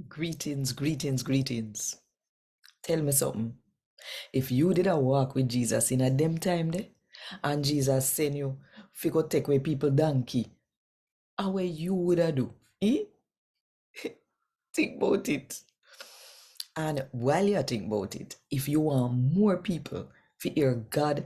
Greetings, greetings, greetings. Tell me something. If you did a walk with Jesus in a them time there, and Jesus send you, fi go take away people donkey, how way you would a do? Eh? Think about it. And while you think about it, if you want more people to hear God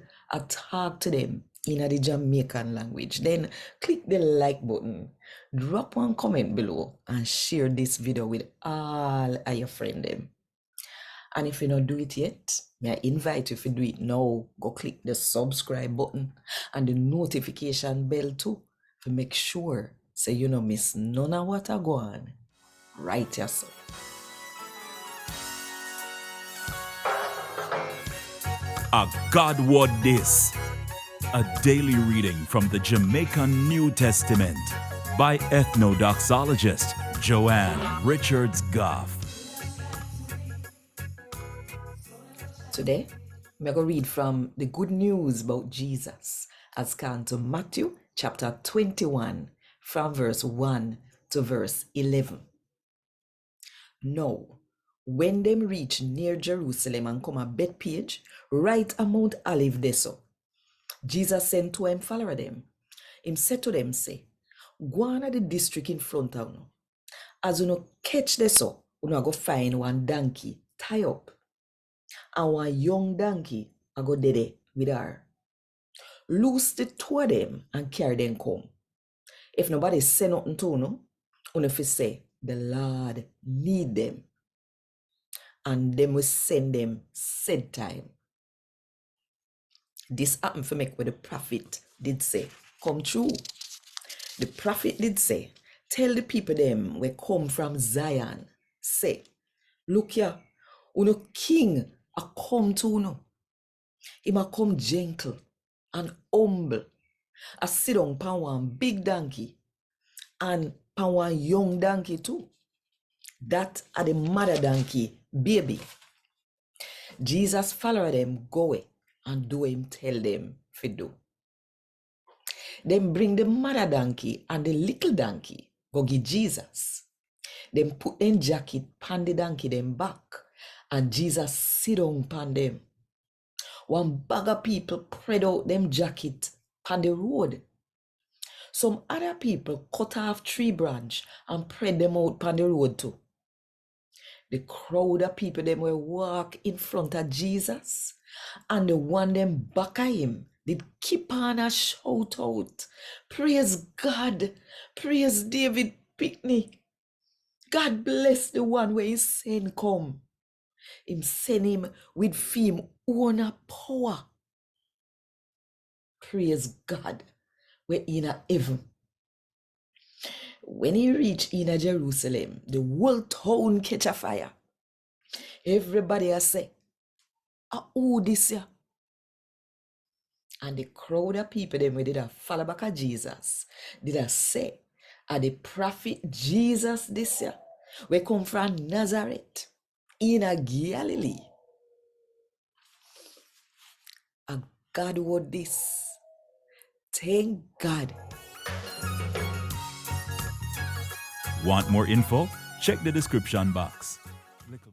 talk to them in the Jamaican language, then click the like button, drop one comment below, and share this video with all of your friends them. And if you don't do it yet, I invite you to do it now. Go click the subscribe button and the notification bell too to make sure so you don't miss none of what I go on. Right yourself. A God Word This, a daily reading from the Jamaican New Testament by Ethnodoxologist Joanne Richards Goffe. Today, I'm going to read from the good news about Jesus as can to Matthew chapter 21 from verse 1 to verse 11. Now, when them reach near Jerusalem and come a Bethpage, right a Mount Olive deso, Jesus sent to him follower them. Him said to them, say, go on the district in front of you. As you no catch deso, you go find one donkey tie up. And one young donkey I go dead with her. Loose the two of them and carry them come. If nobody say nothing to you, you fi say, the Lord need them. And them will send them said time. This happened for make what the prophet did say come true. The prophet did say, tell the people them we come from Zion, say, look here, uno king a come to uno. Him a come gentle and humble. A sit on pan one big donkey and pan one young donkey too. That are the mother donkey baby. Jesus follow them go away and do him tell them fi do. Them bring the mother donkey and the little donkey go give Jesus. Them put them jacket pan the donkey them back and Jesus sit on pan them. One bag of people spread out them jacket pan the road. Some other people cut off tree branch and spread them out pan the road too. The crowd of people them will walk in front of Jesus and the one them back of him did keep on a shout out, praise God, praise David Pickney. God bless the one where he send come. Him send him with fame own power. Praise God, we're in a heaven. When he reached in a Jerusalem, the whole town catch a fire. Everybody a say, who this ya? And the crowd of people them we did a follow back of Jesus did a say, the prophet Jesus this year we come from Nazareth in a Galilee. A God word this. Thank God. Want more info? Check the description box.